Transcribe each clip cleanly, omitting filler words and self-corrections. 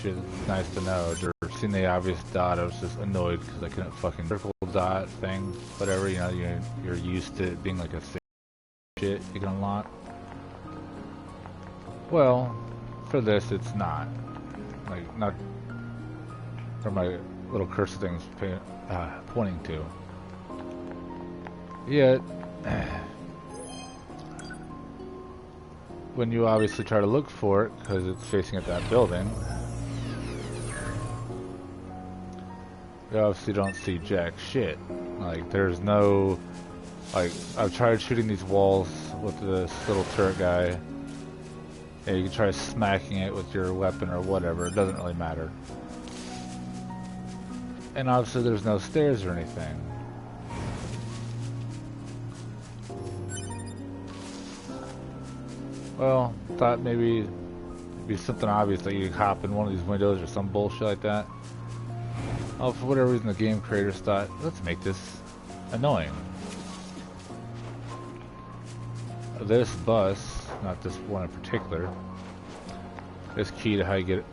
shit is nice to know. Or seeing the obvious dot, I was just annoyed because I couldn't fucking circle dot thing, whatever, you know, you're used to it being like a thing shit you can unlock. Well, for this it's not. Like, not for my little cursor things pointing to. Yet, when you obviously try to look for it, because it's facing at that building, you obviously don't see jack shit. Like, there's no, like, I've tried shooting these walls with this little turret guy, and you can try smacking it with your weapon or whatever, it doesn't really matter. And obviously there's no stairs or anything. Well, thought maybe it'd be something obvious that you hop in one of these windows or some bullshit like that. Oh, for whatever reason the game creators thought, let's make this annoying. This bus, not this one in particular, is key to how you get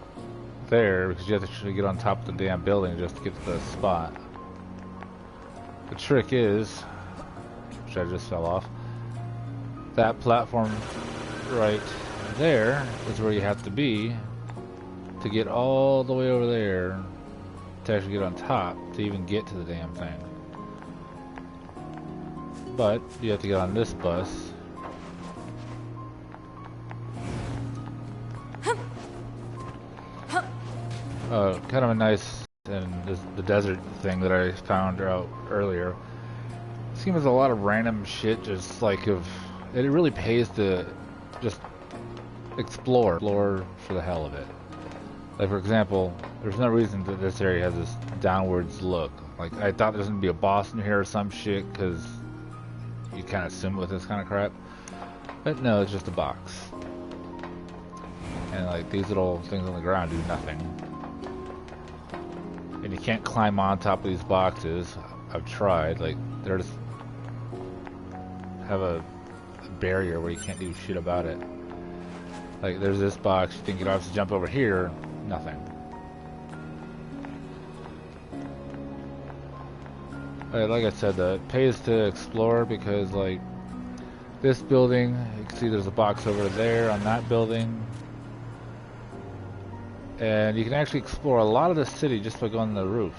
there, because you have to actually get on top of the damn building just to get to the spot. The trick is, which I just fell off, that platform right there is where you have to be to get all the way over there to actually get on top to even get to the damn thing. But you have to get on this bus. Kind of a nice, and the desert thing that I found out earlier. This game has a lot of random shit, just like it really pays to just explore for the hell of it. Like, for example, there's no reason that this area has this downwards look. Like, I thought there's gonna be a boss in here or some shit, because you kind of assume with this kind of crap. But no, it's just a box. And like, these little things on the ground do nothing. And you can't climb on top of these boxes. I've tried, like, they're just have a barrier where you can't do shit about it. Like, there's this box, you think you'd obviously jump over here, nothing. Like I said, it pays to explore because, like, this building, you can see there's a box over there on that building. And you can actually explore a lot of the city just by going on the roof.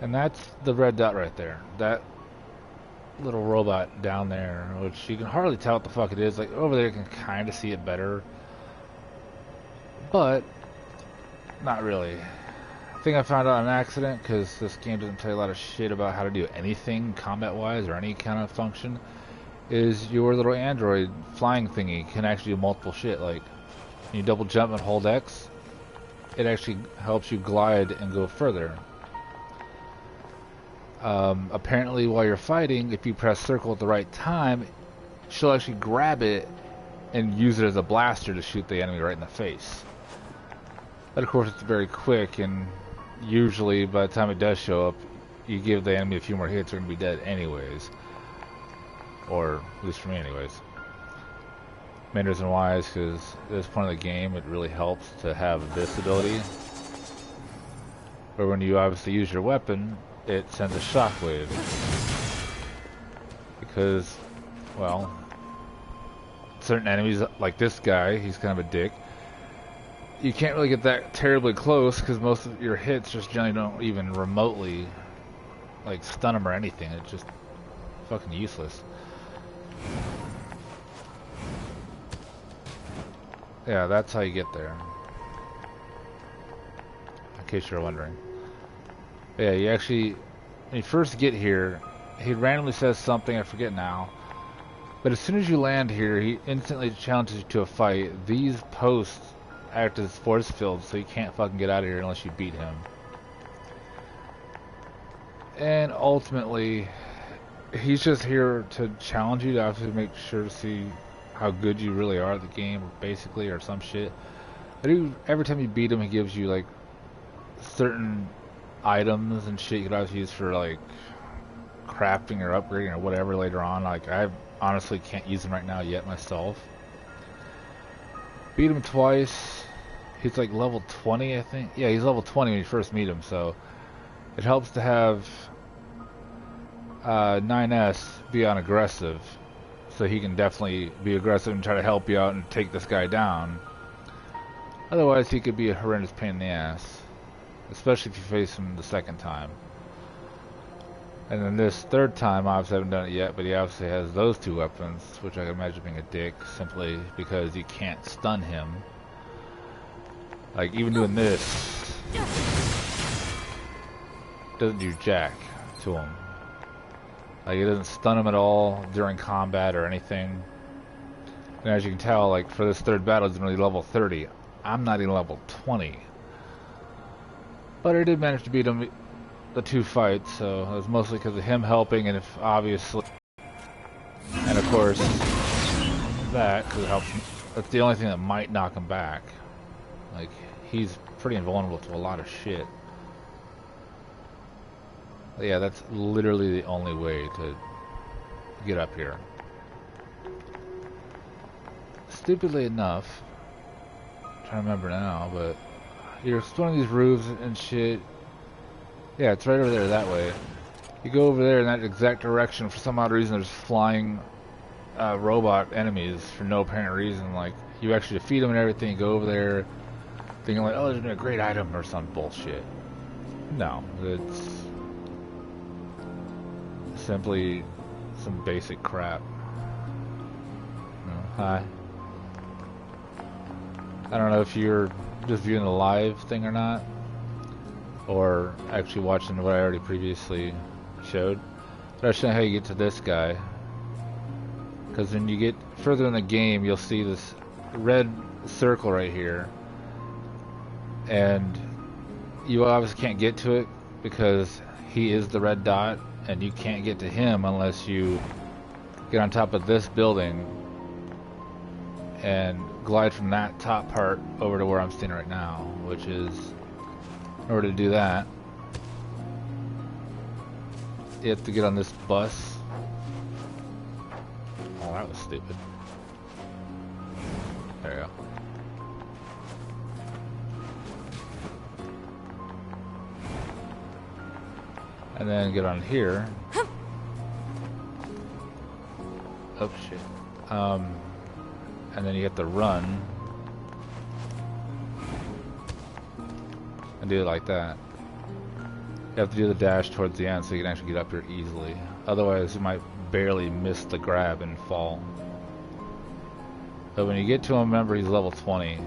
And that's the red dot right there. That little robot down there, which you can hardly tell what the fuck it is. Like, over there you can kind of see it better. But, not really. I think I found out on accident, because this game doesn't tell you a lot of shit about how to do anything combat-wise or any kind of function, is your little android flying thingy can actually do multiple shit. Like, you double jump and hold X, it actually helps you glide and go further. Apparently while you're fighting, if you press circle at the right time, she'll actually grab it and use it as a blaster to shoot the enemy right in the face. But of course it's very quick, and usually by the time it does show up, you give the enemy a few more hits, they're going to be dead anyways. Or, at least for me anyways. Main reason why is because at this point of the game it really helps to have this ability, where when you obviously use your weapon, it sends a shockwave. Because, well, certain enemies, like this guy, he's kind of a dick. You can't really get that terribly close because most of your hits just generally don't even remotely, like, stun him or anything. It's just fucking useless. Yeah, that's how you get there. In case you're wondering. Yeah, you actually, when you first get here, he randomly says something, I forget now. But as soon as you land here, he instantly challenges you to a fight. These posts act as force fields, so you can't fucking get out of here unless you beat him. And ultimately, he's just here to challenge you to actually make sure to see how good you really are at the game, basically, or some shit. Every time you beat him, he gives you, like, certain items and shit you could always use for, like, crafting or upgrading or whatever later on. Like, I honestly can't use them right now yet myself. Beat him twice. He's like level 20, I think. Yeah, he's level 20 when you first meet him, so it helps to have 9S be on aggressive, so he can definitely be aggressive and try to help you out and take this guy down. Otherwise, he could be a horrendous pain in the ass, especially if you face him the second time. And then this third time, obviously I haven't done it yet, but he obviously has those two weapons, which I can imagine being a dick, simply because you can't stun him. Like, even doing this doesn't do jack to him. Like, it doesn't stun him at all during combat or anything. And as you can tell, like, for this third battle, he's only level 30. I'm not even level 20. But I did manage to beat him the two fights, so it was mostly because of him helping, and if obviously, and of course that, because it helps. That's the only thing that might knock him back. Like, he's pretty invulnerable to a lot of shit. But yeah, that's literally the only way to get up here. Stupidly enough, I'm trying to remember now, but you're exploring these roofs and shit. Yeah, it's right over there that way. You go over there in that exact direction. For some odd reason, there's flying robot enemies for no apparent reason. Like, you actually defeat them and everything. You go over there thinking like, oh, there's been a great item or some bullshit. No, it's simply some basic crap. Hi. I don't know if you're just viewing the live thing or not, or actually watching what I already previously showed. But I'll show you how you get to this guy. Because when you get further in the game, you'll see this red circle right here. And you obviously can't get to it because he is the red dot, and you can't get to him unless you get on top of this building and glide from that top part over to where I'm standing right now, which is, in order to do that, you have to get on this bus. Oh, that was stupid. There you go. And then get on here. Oh shit. And then you have to run and do it like that. You have to do the dash towards the end so you can actually get up here easily. Otherwise you might barely miss the grab and fall. But when you get to him, remember he's level 20.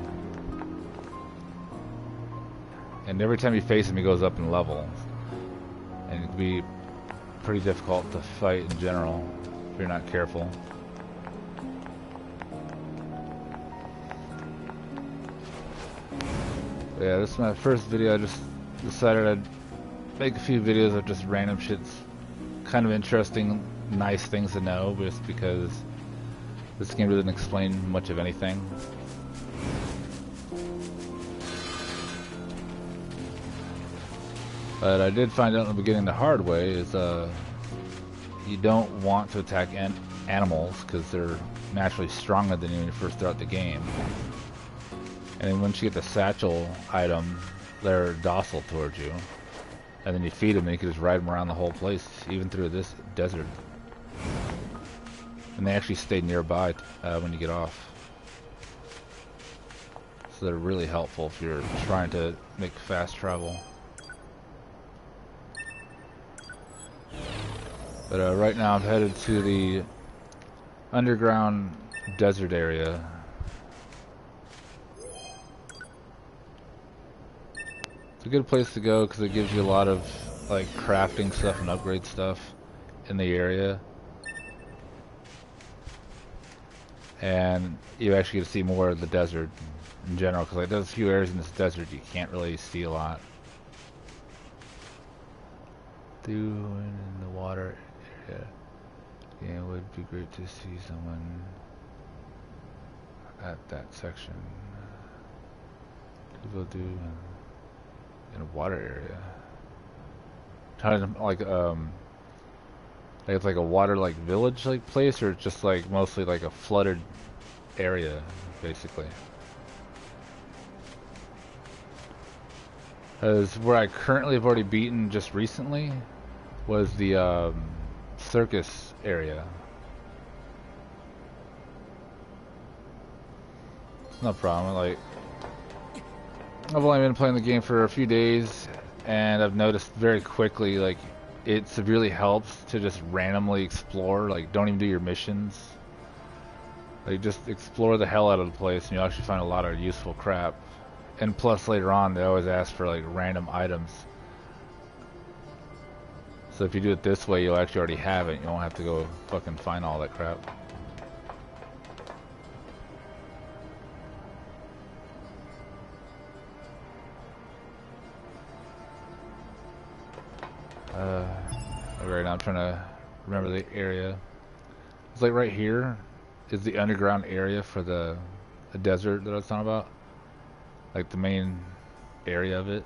And every time you face him, he goes up in level. And it can be pretty difficult to fight in general if you're not careful. Yeah, this is my first video. I just decided I'd make a few videos of just random shits, kind of interesting, nice things to know, just because this game doesn't explain much of anything. But I did find out in the beginning the hard way is you don't want to attack animals because they're naturally stronger than you when you first start the game. And then once you get the satchel item, they're docile towards you. And then you feed them and you can just ride them around the whole place, even through this desert. And they actually stay nearby when you get off. So they're really helpful if you're trying to make fast travel. But right now I'm headed to the underground desert area. It's a good place to go because it gives you a lot of like crafting stuff and upgrade stuff in the area. And you actually get to see more of the desert in general, because like there's a few areas in this desert you can't really see a lot. In the water area. Yeah, it would be great to see someone at that section. People do in a water area. Like it's like a water like village like place, or just like mostly like a flooded area basically. As where I currently have already beaten just recently was the circus area. No problem. Like, I've only been playing the game for a few days, and I've noticed very quickly, like, it severely helps to just randomly explore. Like, don't even do your missions. Like, just explore the hell out of the place, and you'll actually find a lot of useful crap. And plus, later on, they always ask for, like, random items. So if you do it this way, you'll actually already have it. You won't have to go fucking find all that crap. Right now I'm trying to remember the area. It's like right here is the underground area for the desert that I was talking about. Like the main area of it.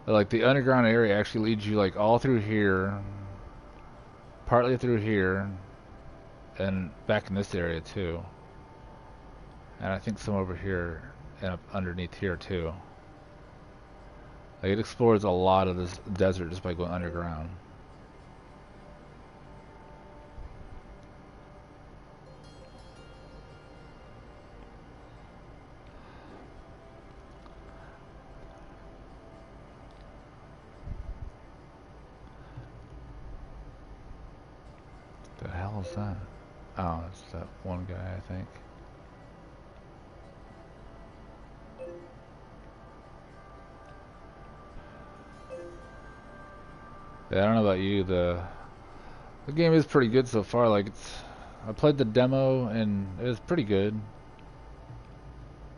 But like the underground area actually leads you like all through here, partly through here, and back in this area too. And I think some over here and up underneath here too. Like it explores a lot of this desert just by going underground. The hell is that? Oh, it's that one guy, I think. Yeah, I don't know about you, the game is pretty good so far. Like I played the demo and it was pretty good.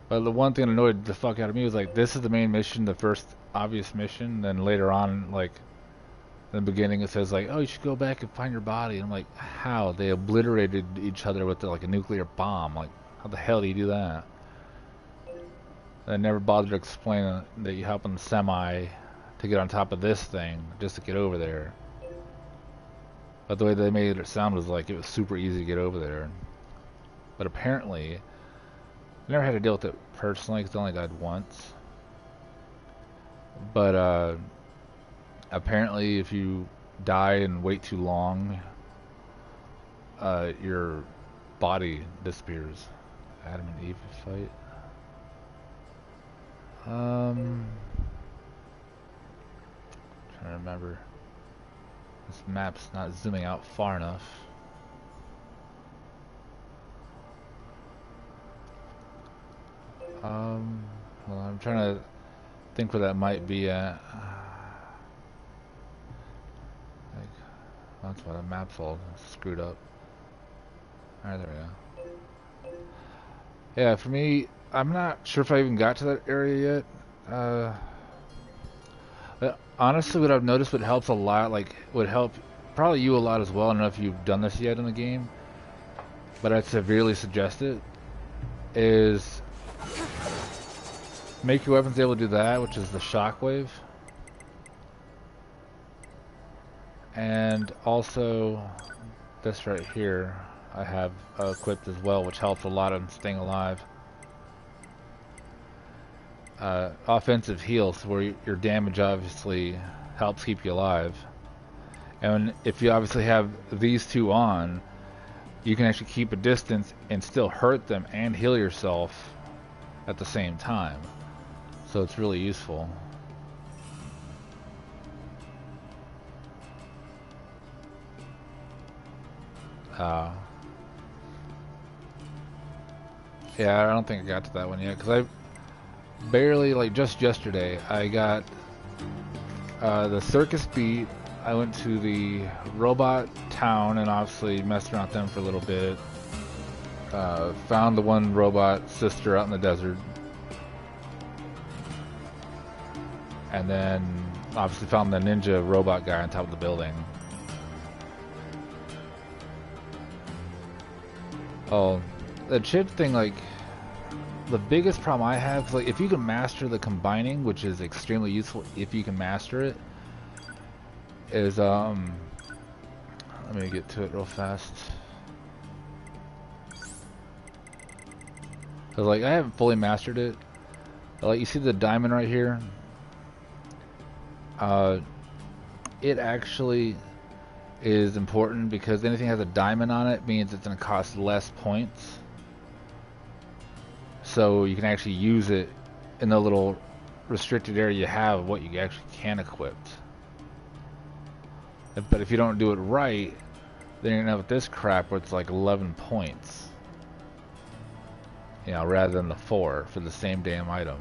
But the one thing that annoyed the fuck out of me was like, this is the main mission, the first obvious mission. Then later on, like in the beginning, it says like, oh, you should go back and find your body. And I'm like, how? They obliterated each other with like a nuclear bomb. Like, how the hell do you do that? I never bothered to explain that you hop on the semi to get on top of this thing just to get over there. But the way they made it sound was like it was super easy to get over there. But apparently, I never had to deal with it personally because I only died once. But apparently if you die and wait too long, your body disappears. Adam and Eve fight. Trying to remember. This map's not zooming out far enough. Well, I'm trying to think where that might be at. Like, that's why the map's all screwed up. Alright, there we go. Yeah, for me, I'm not sure if I even got to that area yet. Honestly, what I've noticed what helps a lot, like, would help probably you a lot as well. I don't know if you've done this yet in the game, but I'd severely suggest it, is make your weapons able to do that, which is the shockwave. And also, this right here, I have equipped as well, which helps a lot in staying alive. Offensive heals, where your damage obviously helps keep you alive. And if you obviously have these two on, you can actually keep a distance and still hurt them and heal yourself at the same time. So it's really useful. Yeah, I don't think I got to that one yet, because I barely, like just yesterday, I got the circus beat. I went to the robot town and obviously messed around with them for a little bit. Found the one robot sister out in the desert. And then obviously found the ninja robot guy on top of the building. Oh, the chip thing, like, the biggest problem I have is, like, if you can master the combining, which is extremely useful if you can master it, is, let me get to it real fast. Cause, like, I haven't fully mastered it. Like, you see the diamond right here? Uh, it actually is important because anything that has a diamond on it means it's going to cost less points. So you can actually use it in the little restricted area you have of what you actually can equip. But if you don't do it right, then you're going to have this crap where it's like 11 points. You know, rather than the 4 for the same damn item.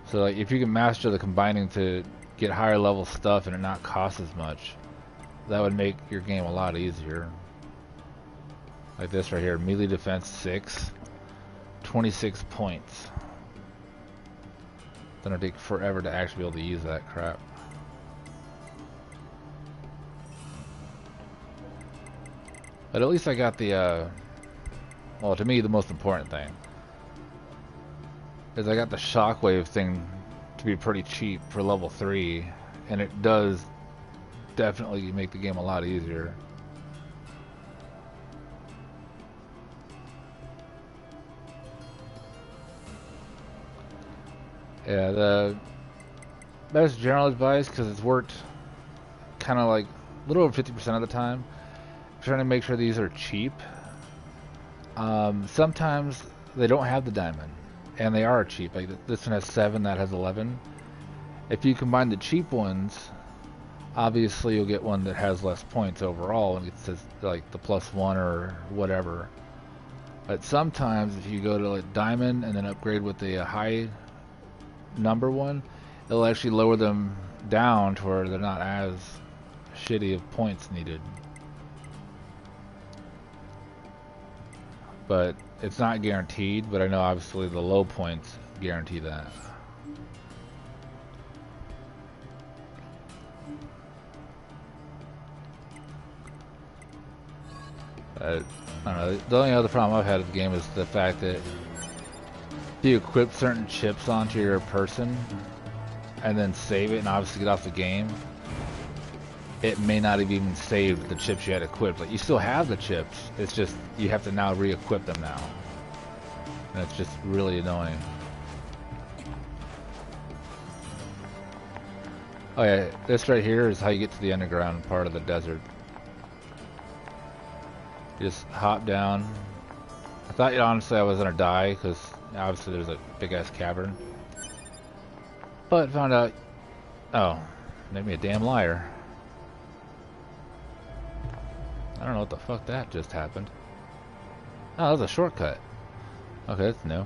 So like, if you can master the combining to get higher level stuff and it not cost as much, that would make your game a lot easier. Like this right here, melee defense 6, 26 points. Then it'll take forever to actually be able to use that crap. But at least I got the, well, to me the most important thing is I got the shockwave thing to be pretty cheap for level 3, and it does definitely make the game a lot easier. Yeah, the best general advice, because it's worked kind of like a little over 50% of the time, trying to make sure these are cheap. Sometimes they don't have the diamond, and they are cheap. Like this one has 7, that has 11. If you combine the cheap ones, obviously you'll get one that has less points overall, and it says like the +1 or whatever. But sometimes if you go to like diamond and then upgrade with the high number one, it'll actually lower them down to where they're not as shitty of points needed. But it's not guaranteed, but I know obviously the low points guarantee that. I don't know, the only other problem I've had with the game is the fact that if you equip certain chips onto your person and then save it and obviously get off the game, it may not have even saved the chips you had equipped. Like, you still have the chips, it's just you have to now re-equip them now. And it's just really annoying. Oh yeah, this right here is how you get to the underground part of the desert. You just hop down. I thought, honestly, I was gonna die because obviously there's a big ass cavern. But found out, oh, made me a damn liar. I don't know what the fuck that just happened. Oh, that was a shortcut. Okay, that's new.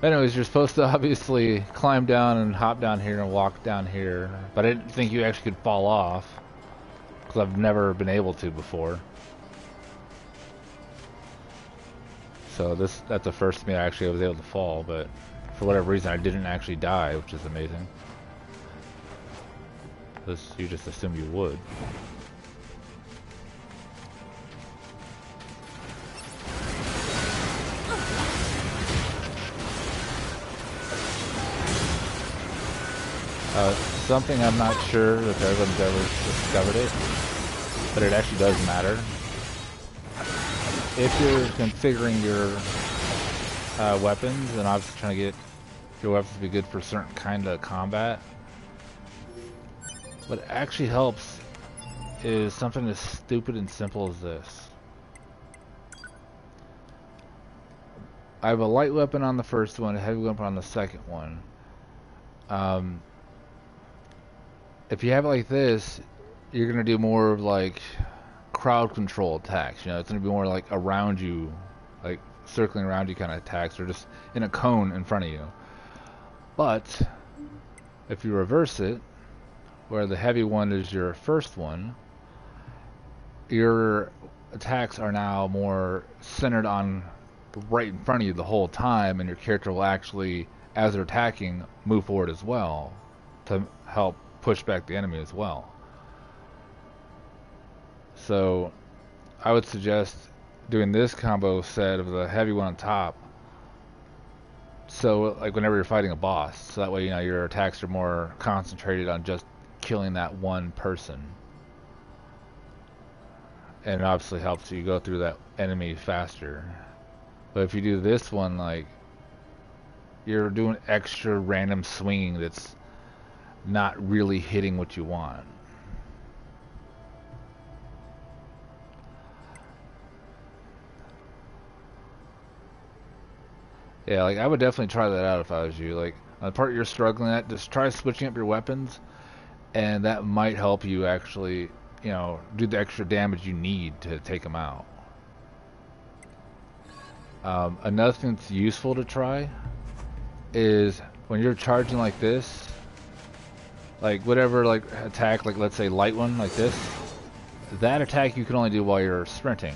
Anyways, you're supposed to obviously climb down and hop down here and walk down here. But I didn't think you actually could fall off, because I've never been able to before. So that's the first to me I was able to fall, but for whatever reason I didn't actually die, which is amazing. You just assumed you would. Something I'm not sure if everyone's ever discovered it, but it actually does matter. If you're configuring your weapons, and obviously trying to get your weapons to be good for certain kind of combat, what actually helps is something as stupid and simple as this. I have a light weapon on the first one, a heavy weapon on the second one. If you have it like this, you're gonna do more of like crowd control attacks. You know, it's gonna be more like around you, like circling around you kind of attacks, or just in a cone in front of you. But if you reverse it, where the heavy one is your first one, your attacks are now more centered on right in front of you the whole time, and your character will actually, as they're attacking, move forward as well to help push back the enemy as well. So I would suggest doing this combo set of the heavy one on top, so like whenever you're fighting a boss, so that way, you know, your attacks are more concentrated on just killing that one person, and it obviously helps you go through that enemy faster. But if you do this one like you're doing extra random swinging that's not really hitting what you want. Yeah, like I would definitely try that out if I was you. Like on the part you're struggling at, just try switching up your weapons, and that might help you actually, you know, do the extra damage you need to take them out. Another thing that's useful to try is when you're charging like this, like whatever like attack, like let's say light one like this, that attack you can only do while you're sprinting.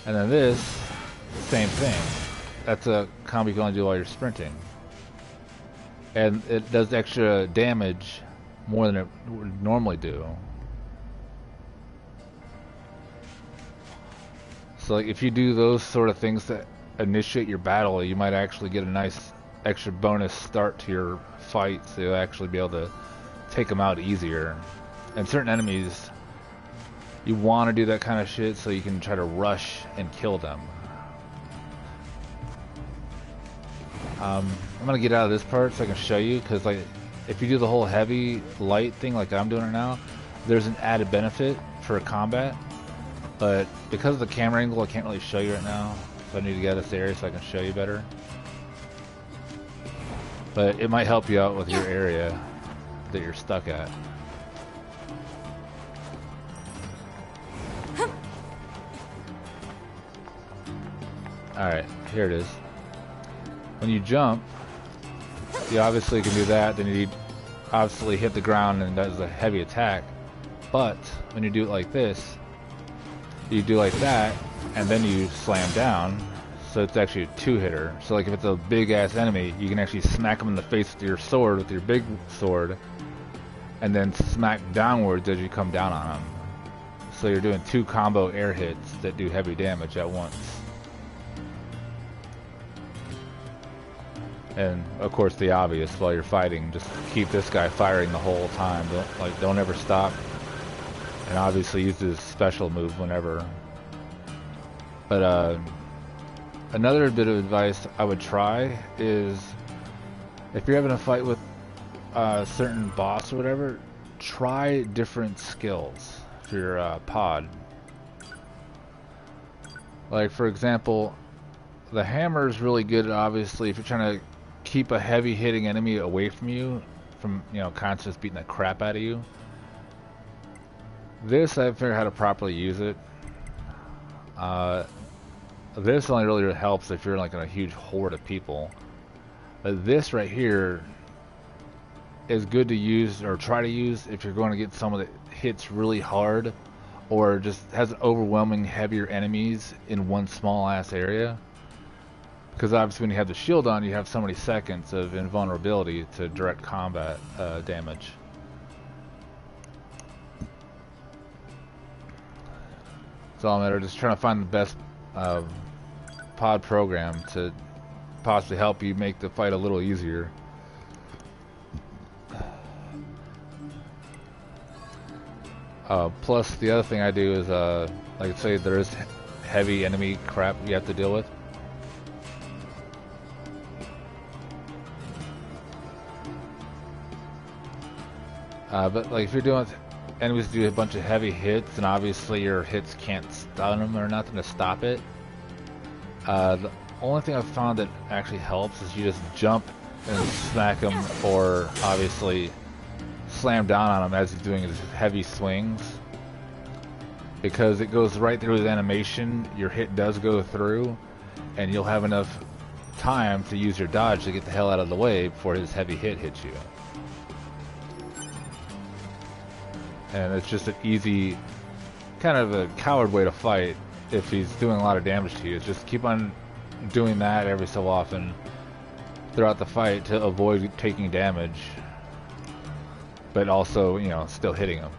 And then this, same thing. That's a combo you can only do while you're sprinting. And it does extra damage more than it would normally do. So like if you do those sort of things that initiate your battle, you might actually get a nice extra bonus start to your fight, so you'll actually be able to take them out easier. And certain enemies, you want to do that kind of shit so you can try to rush and kill them. I'm gonna get out of this part so I can show you, because like if you do the whole heavy light thing like I'm doing it now, there's an added benefit for combat. But because of the camera angle, I can't really show you right now. So I need to get out of this area so I can show you better. But it might help you out with your area that you're stuck at. Alright, here it is. When you jump, you obviously can do that, then you obviously hit the ground and does a heavy attack. But when you do it like this, you do like that, and then you slam down, so it's actually a two-hitter. So like if it's a big-ass enemy, you can actually smack them in the face with your sword, with your big sword, and then smack downwards as you come down on them. So you're doing two combo air hits that do heavy damage at once. And of course the obvious, while you're fighting, just keep this guy firing the whole time. Don't ever stop. And obviously use his special move whenever. But another bit of advice I would try is, if you're having a fight with a certain boss or whatever, try different skills for your pod. Like for example, the hammer is really good, obviously, if you're trying to keep a heavy hitting enemy away from you, from, you know, constantly just beating the crap out of you. This, I figured out how to properly use it. This only really helps if you're like in a huge horde of people. But this right here is good to use, or try to use, if you're going to get someone that hits really hard, or just has overwhelming heavier enemies in one small ass area. Because obviously when you have the shield on, you have so many seconds of invulnerability to direct combat damage. It's all a matter of just trying to find the best pod program to possibly help you make the fight a little easier. Plus, the other thing I do is, like say there is heavy enemy crap you have to deal with. But like if you're doing enemies do a bunch of heavy hits, and obviously your hits can't stun them or nothing to stop it. The only thing I've found that actually helps is you just jump and smack them, or obviously slam down on him as he's doing his heavy swings, because it goes right through his animation. Your hit does go through, and you'll have enough time to use your dodge to get the hell out of the way before his heavy hit hits you. And it's just an easy, kind of a coward way to fight if he's doing a lot of damage to you. It's just keep on doing that every so often throughout the fight to avoid taking damage, but also, you know, still hitting him.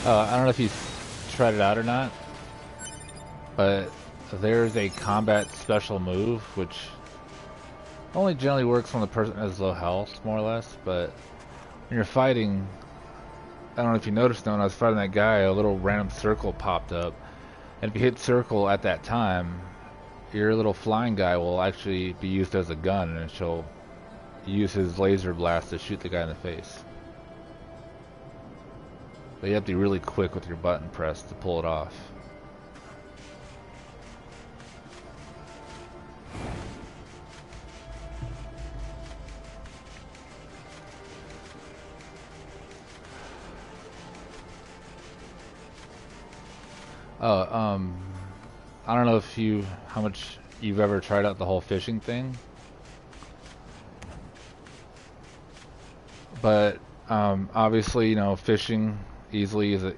I don't know if you tried it out or not, but there's a combat special move which only generally works when the person has low health, more or less. But when you're fighting, I don't know if you noticed, when I was fighting that guy, a little random circle popped up, and if you hit circle at that time, your little flying guy will actually be used as a gun, and she'll use his laser blast to shoot the guy in the face. But you have to be really quick with your button press to pull it off. Oh, I don't know if how much you've ever tried out the whole fishing thing, but obviously, you know, fishing easily is an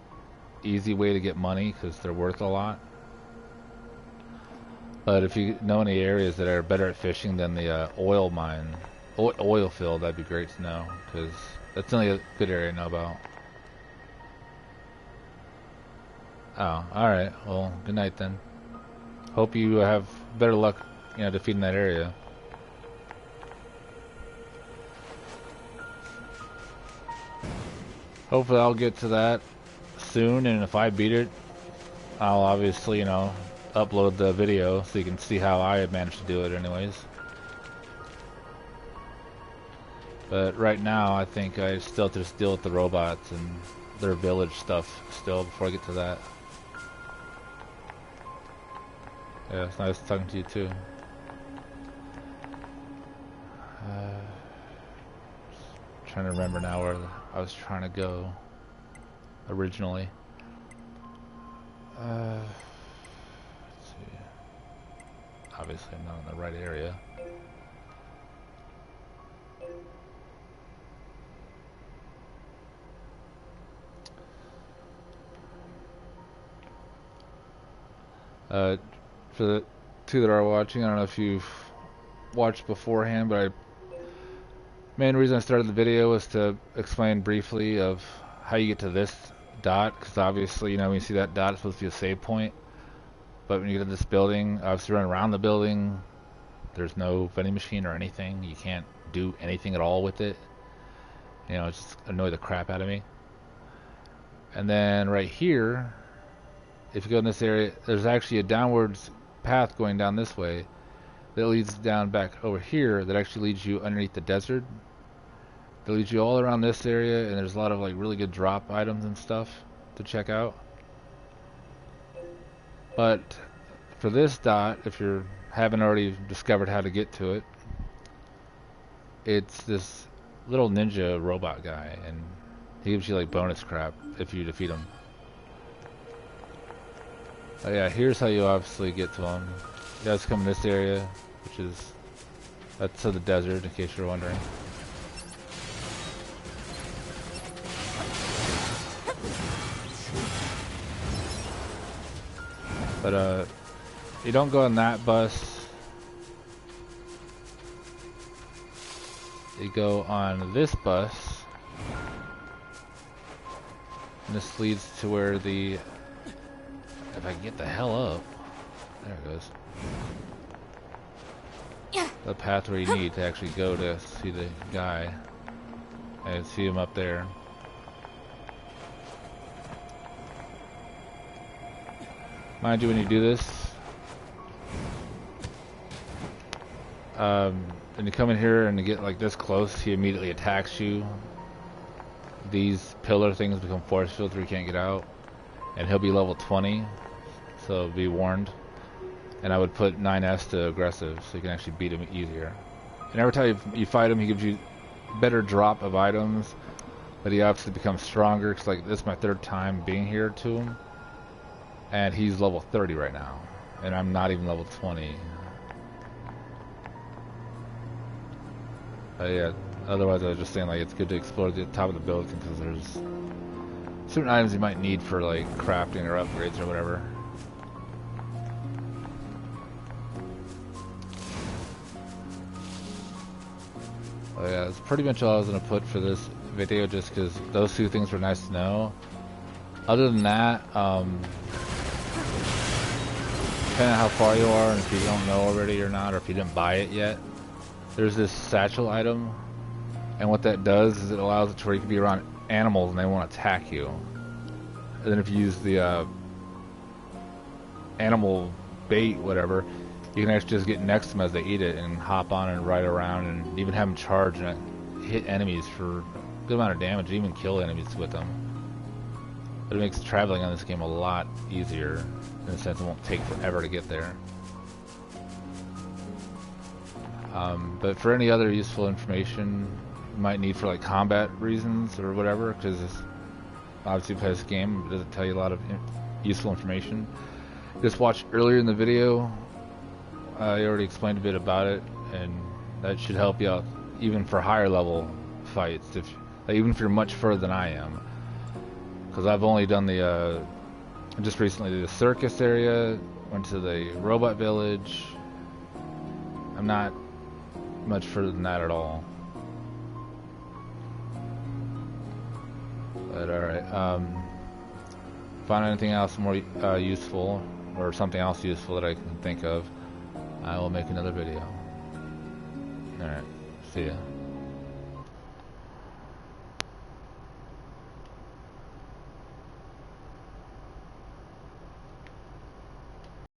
easy way to get money because they're worth a lot. But if you know any areas that are better at fishing than the oil mine, oil field, that'd be great to know, because that's only a good area to know about. Oh, alright. Well, good night then. Hope you have better luck, you know, defeating that area. Hopefully I'll get to that soon, and if I beat it, I'll obviously, you know, upload the video so you can see how I managed to do it anyways. But right now, I think I still have to just deal with the robots and their village stuff still before I get to that. Yeah, it's nice talking to you too. Trying to remember now where I was trying to go originally. Let's see. Obviously I'm not in the right area. For the two that are watching, I don't know if you've watched beforehand, but main reason I started the video was to explain briefly of how you get to this dot, because obviously, you know, when you see that dot, it's supposed to be a save point. But when you get to this building, obviously run around the building, there's no vending machine or anything. You can't do anything at all with it. You know, it just annoyed the crap out of me. And then right here, if you go in this area, there's actually a downwards path going down this way that leads down back over here that actually leads you underneath the desert. That leads you all around this area, and there's a lot of like really good drop items and stuff to check out. But for this dot, if you haven't already discovered how to get to it, it's this little ninja robot guy, and he gives you like bonus crap if you defeat him. Oh yeah, here's how you obviously get to him. You guys come in this area, which is, that's to the desert, in case you're wondering. But you don't go on that bus. You go on this bus, and this leads to where the, if I can get the hell up, there it goes. The path where you need to actually go to see the guy, and see him up there. Mind you, when you do this, and you come in here and you get like this close, he immediately attacks you. These pillar things become force fields where you can't get out, and he'll be level 20, so be warned. And I would put 9S to aggressive, so you can actually beat him easier. And every time you fight him, he gives you better drop of items, but he obviously becomes stronger, because like this is my third time being here to him, and he's level 30 right now, and I'm not even level 20. Yeah, otherwise I was just saying like it's good to explore the top of the building, because there's certain items you might need for like crafting or upgrades or whatever. Oh yeah, that's pretty much all I was going to put for this video, just because those two things were nice to know. Other than that, depending on how far you are, and if you don't know already or not, or if you didn't buy it yet, there's this satchel item, and what that does is it allows it to where you can be around animals and they won't attack you. And then if you use the animal bait, whatever, you can actually just get next to them as they eat it and hop on and ride around and even have them charge and hit enemies for a good amount of damage, even kill enemies with them. But it makes traveling on this game a lot easier, in the sense it won't take forever to get there. But for any other useful information you might need for like combat reasons or whatever, because it's obviously play this game, it doesn't tell you a lot of useful information. Just watch earlier in the video, I already explained a bit about it, and that should help you out even for higher level fights, even if you're much further than I am. Because I've only done the, just recently the circus area, went to the robot village. I'm not much further than that at all. But alright, find anything else more useful, or something else useful that I can think of, I will make another video. Alright, see ya.